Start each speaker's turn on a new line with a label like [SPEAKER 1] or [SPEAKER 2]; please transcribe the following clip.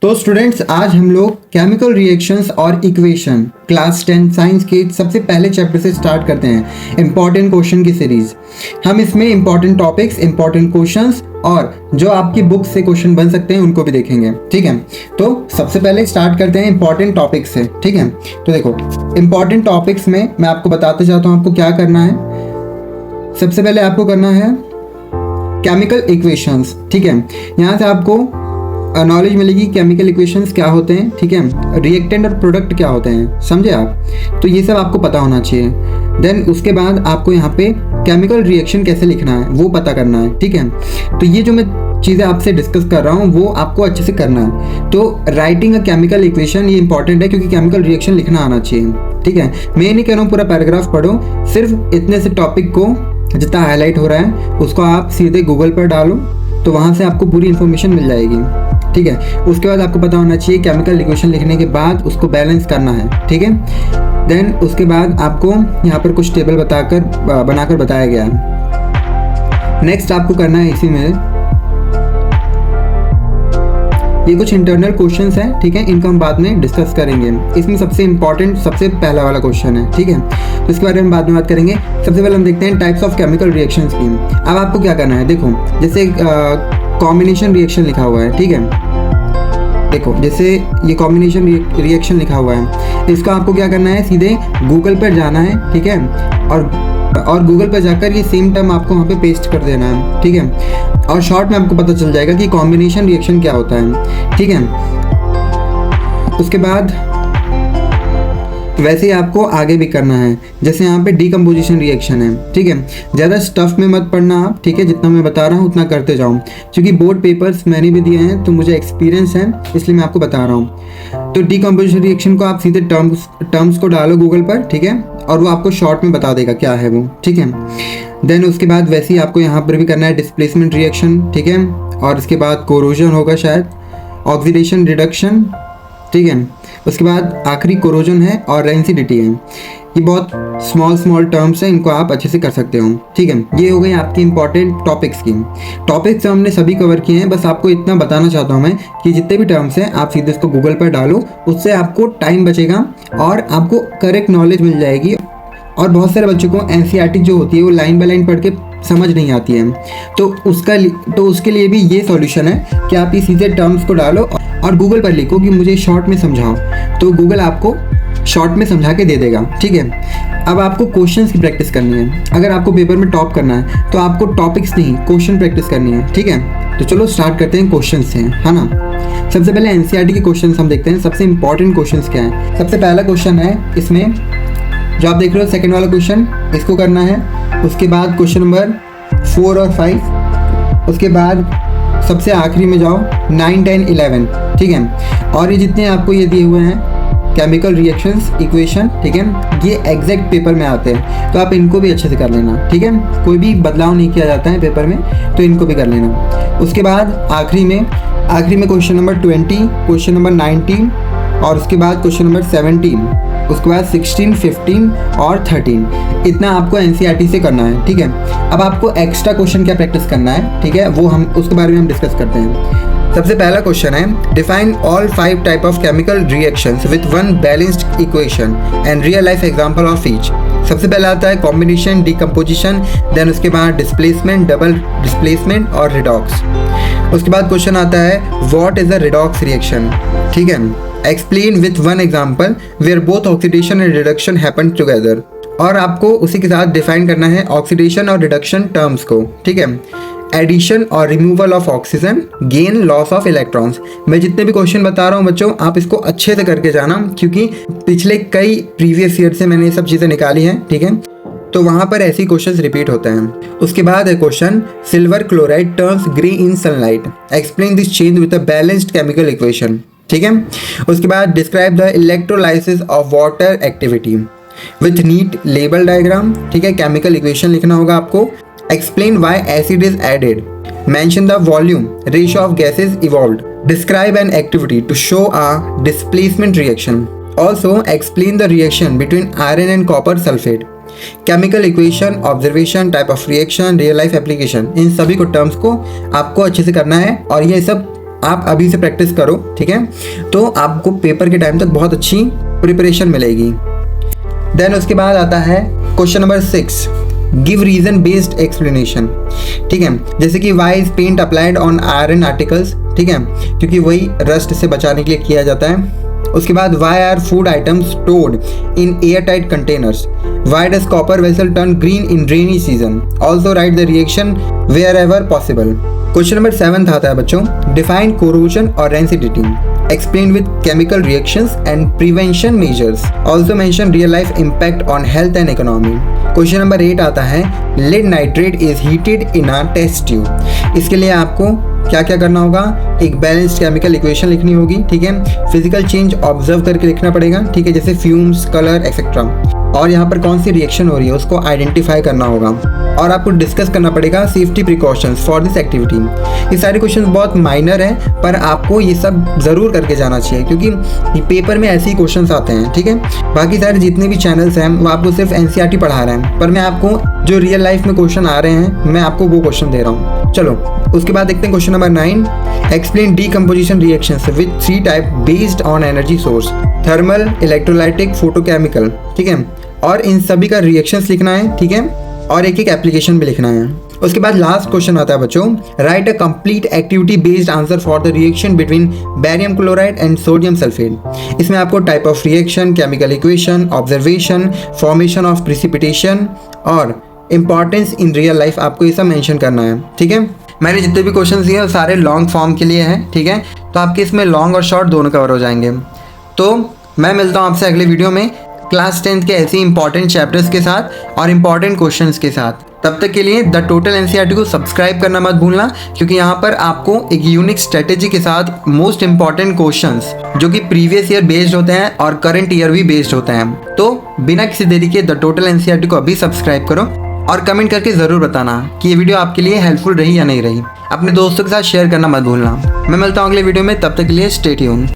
[SPEAKER 1] तो स्टूडेंट्स, आज हम लोग केमिकल रिएक्शंस और इक्वेशन क्लास 10 साइंस के सबसे पहले चैप्टर से स्टार्ट करते हैं इंपॉर्टेंट क्वेश्चन की सीरीज। हम इसमें इंपॉर्टेंट टॉपिक्स, इंपॉर्टेंट क्वेश्चंस और जो आपकी बुक से क्वेश्चन बन सकते हैं उनको भी देखेंगे। ठीक है, तो सबसे पहले स्टार्ट करते हैं इंपॉर्टेंट टॉपिक्स से। ठीक है, तो देखो इंपॉर्टेंट टॉपिक्स में मैं आपको बताते चाहता हूँ आपको क्या करना है। सबसे पहले आपको करना है केमिकल इक्वेशंस। ठीक है, यहाँ से आपको नॉलेज मिलेगी केमिकल इक्वेशंस क्या होते हैं। ठीक है, रिएक्टेंट और प्रोडक्ट क्या होते हैं, समझे आप। तो ये सब आपको पता होना चाहिए। देन उसके बाद आपको यहाँ पे केमिकल रिएक्शन कैसे लिखना है वो पता करना है। ठीक है, तो ये जो मैं चीज़ें आपसे डिस्कस कर रहा हूँ वो आपको अच्छे से करना है। तो राइटिंग अ केमिकल इक्वेशन ये इंपॉर्टेंट है क्योंकि केमिकल रिएक्शन लिखना आना चाहिए। ठीक है, मैं नहीं कह रहा हूँ पूरा पैराग्राफ पढ़ो, सिर्फ इतने से टॉपिक को जितना हाईलाइट हो रहा है उसको आप सीधे गूगल पर डालो तो वहाँ से आपको पूरी इन्फॉर्मेशन मिल जाएगी। ठीक है, उसके बाद आपको पता होना चाहिए केमिकल इक्वेशन लिखने के बाद उसको बैलेंस करना है। ठीक है, देन उसके बाद आपको यहाँ पर कुछ टेबल बनाकर बताया गया है। नेक्स्ट आपको करना है इसी में ये कुछ इंटरनल क्वेश्चंस हैं। ठीक है, इनको हम बाद में डिस्कस करेंगे। इसमें सबसे इंपॉर्टेंट सबसे पहला वाला क्वेश्चन है। ठीक है, तो इसके बारे में बाद में बात करेंगे। सबसे पहले हम देखते हैं टाइप्स ऑफ केमिकल रिएक्शंस की। अब आपको क्या करना है, देखो जैसे कॉम्बिनेशन रिएक्शन लिखा हुआ है। ठीक है, देखो जैसे ये कॉम्बिनेशन रिएक्शन लिखा हुआ है, इसको आपको क्या करना है, सीधे गूगल पर जाना है। ठीक है, और गूगल पर जाकर ये सेम टर्म आपको वहाँ पे पेस्ट कर देना है। ठीक है, और शॉर्ट में आपको पता चल जाएगा कि कॉम्बिनेशन रिएक्शन क्या होता है। ठीक है, उसके बाद वैसे ही आपको आगे भी करना है। जैसे यहाँ पे डीकम्पोजिशन रिएक्शन है। ठीक है, ज़्यादा स्टफ में मत पढ़ना आप। ठीक है, जितना मैं बता रहा हूँ उतना करते जाऊँ, क्योंकि बोर्ड पेपर्स मैंने भी दिए हैं तो मुझे एक्सपीरियंस है, इसलिए मैं आपको बता रहा हूँ। तो डीकम्पोजिशन रिएक्शन को आप सीधे टर्म्स को डालो गूगल पर। ठीक है, और वो आपको शॉर्ट में बता देगा क्या है वो। ठीक है, देन उसके बाद वैसे ही आपको यहाँ पर भी करना है डिस्प्लेसमेंट रिएक्शन। ठीक है, और इसके बाद कोरोजन होगा शायद, ऑक्सीडेशन रिडक्शन। ठीक है, उसके बाद आखिरी कोरोजन है और रेंसिडिटी है। ये बहुत स्मॉल टर्म्स हैं, इनको आप अच्छे से कर सकते हो। ठीक है, ये हो गई आपकी इंपॉर्टेंट टॉपिक्स की। टॉपिक्स हमने सभी कवर किए हैं, बस आपको इतना बताना चाहता हूँ मैं कि जितने भी टर्म्स हैं आप सीधे इसको गूगल पर डालो, उससे आपको टाइम बचेगा और आपको करेक्ट नॉलेज मिल जाएगी। और बहुत सारे बच्चों को एनसीईआरटी जो होती है वो लाइन बाय लाइन पढ़ के समझ नहीं आती है, तो उसके लिए भी ये सॉल्यूशन है कि आप ये सीधे टर्म्स को डालो और गूगल पर लिखो कि मुझे शॉर्ट में समझाओ, तो गूगल आपको शॉर्ट में समझा के दे देगा। ठीक है, अब आपको क्वेश्चंस की प्रैक्टिस करनी है। अगर आपको पेपर में टॉप करना है तो आपको टॉपिक्स नहीं क्वेश्चन प्रैक्टिस करनी है। ठीक है, तो चलो स्टार्ट करते हैं क्वेश्चन से, है ना। सबसे पहले एनसीईआरटी के क्वेश्चन हम देखते हैं। सबसे इंपॉर्टेंट क्वेश्चन क्या है। सबसे पहला क्वेश्चन है इसमें जो आप देख रहे हो, सेकेंड वाला क्वेश्चन, इसको करना है। उसके बाद क्वेश्चन नंबर 4 और 5, उसके बाद सबसे आखिरी में जाओ 9, 10, 11। ठीक है, और ये जितने आपको ये दिए हुए हैं केमिकल रिएक्शंस इक्वेशन, ठीक है, ये एग्जैक्ट पेपर में आते हैं, तो आप इनको भी अच्छे से कर लेना। ठीक है, कोई भी बदलाव नहीं किया जाता है पेपर में, तो इनको भी कर लेना। उसके बाद आखिरी में क्वेश्चन नंबर 20, क्वेश्चन नंबर 19 और उसके बाद क्वेश्चन नंबर 17, उसके बाद 16, 15 और 13। इतना आपको एनसीईआरटी से करना है। ठीक है, अब आपको एक्स्ट्रा क्वेश्चन क्या प्रैक्टिस करना है, ठीक है, वो हम उसके बारे में हम डिस्कस करते हैं। सबसे पहला क्वेश्चन है define all 5 type of chemical reactions with one balanced equation and real life example of each. सबसे पहला आता है कॉम्बिनेशन, डीकम्पोजिशन, देन उसके बाद डिस्प्लेसमेंट, डबल डिस्प्लेसमेंट और रिडॉक्स। उसके बाद क्वेश्चन आता है what is a redox reaction. ठीक है, explain with one example where both oxidation and reduction happen together. और आपको उसी के साथ डिफाइन करना है ऑक्सीडेशन और रिडक्शन टर्म्स को। ठीक है, एडिशन और removal of oxygen, gain loss of electrons. मैं जितने भी क्वेश्चन बता रहा हूँ बच्चों, आप इसको अच्छे से करके जाना, क्योंकि पिछले कई प्रीवियस ईयर से मैंने ये सब चीज़ें निकाली हैं। ठीक है, तो वहाँ पर ऐसी क्वेश्चंस रिपीट होते हैं। उसके बाद है question silver chloride turns grey in sunlight, explain this change with a balanced chemical equation. ठीक है, उसके बाद describe the electrolysis of water activity with neat label diagram. ठीक है, केमिकल इक्वेशन लिखना होगा आपको। Explain why acid is added, mention the volume, ratio of gases evolved, describe an activity to show a displacement reaction. Also explain the reaction between iron and copper sulphate, chemical equation, observation, type of reaction, real life application. इन सभी को terms को आपको अच्छे से करना है और ये सब आप अभी से प्रैक्टिस करो, ठीक है, तो आपको पेपर के टाइम तक बहुत अच्छी प्रिपरेशन मिलेगी। देन उसके बाद आता है question number 6, give reason based explanation. ठीक है, जैसे कि why is paint applied on iron articles, ठीक है, क्योंकि वही रस्ट से बचाने के लिए किया जाता है। उसके बाद why are food items stored in air tight containers, why does copper vessel turn green in rainy season, also write the reaction wherever possible. Question number 7 आता है बच्चों, डिफाइन कोरोजन और rancidity, explained with chemical reactions and prevention measures, also mention real life impact on health and economy। Question number 8 आता है, lead nitrate is heated in a test tube। इसके लिए आपको क्या क्या करना होगा, एक बैलेंस्ड केमिकल इक्वेशन लिखनी होगी, ठीक है, फिजिकल चेंज ऑब्जर्व करके लिखना पड़ेगा, ठीक है, जैसे फ्यूम्स, कलर एक्सेट्रा, और यहाँ पर कौन सी रिएक्शन हो रही है उसको आइडेंटिफाई करना होगा, और आपको डिस्कस करना पड़ेगा safety precautions for this activity. ये सारे क्वेश्चंस बहुत माइनर हैं, पर आपको ये सब ज़रूर करके जाना चाहिए, क्योंकि ये पेपर में ऐसे ही क्वेश्चंस आते हैं, ठीक है। बाकी सारे जितने भी चैनल्स हैं वो आपको सिर्फ NCERT पढ़ा रहे हैं, पर मैं आपको जो रियल लाइफ में क्वेश्चन आ रहे हैं मैं आपको वो क्वेश्चन दे रहा हूँ। चलो उसके बाद देखते हैं question number 9, explain decomposition reactions with 3 type based on energy source, thermal, electrolytic, photochemical, ठीक है, और इन सभी का रिएक्शंस लिखना है, ठीक है, और एक एक एप्लीकेशन भी लिखना है। उसके बाद लास्ट क्वेश्चन आता है बच्चों, right a complete activity based answer for the reaction between barium chloride and sodium sulphate. इसमें आपको type of reaction, chemical equation, observation, formation of precipitation और इंपॉर्टेंस इन रियल लाइफ, आपको ये सब मेंशन करना है, ठीक है। मैंने जितने भी क्वेश्चन दिए सारे लॉन्ग फॉर्म के लिए हैं, ठीक है, तो आपके इसमें लॉन्ग और शॉर्ट दोनों कवर हो जाएंगे। तो मैं मिलता हूँ आपसे अगले वीडियो में क्लास 10th के ऐसे इंपॉर्टेंट चैप्टर्स के साथ और इंपॉर्टेंट क्वेश्चंस के साथ। तब तक के लिए द टोटल NCERT को सब्सक्राइब करना मत भूलना, क्योंकि यहाँ पर आपको एक यूनिक स्ट्रेटेजी के साथ मोस्ट इंपॉर्टेंट क्वेश्चंस जो कि प्रीवियस ईयर बेस्ड होते हैं और करंट ईयर भी बेस्ड होते हैं। तो बिना किसी देरी के द टोटल NCERT को अभी सब्सक्राइब करो और कमेंट करके ज़रूर बताना कि ये वीडियो आपके लिए हेल्पफुल रही या नहीं रही। अपने दोस्तों के साथ शेयर करना मत भूलना। मैं मिलता हूँ अगले वीडियो में, तब तक के लिए स्टे ट्यून्ड।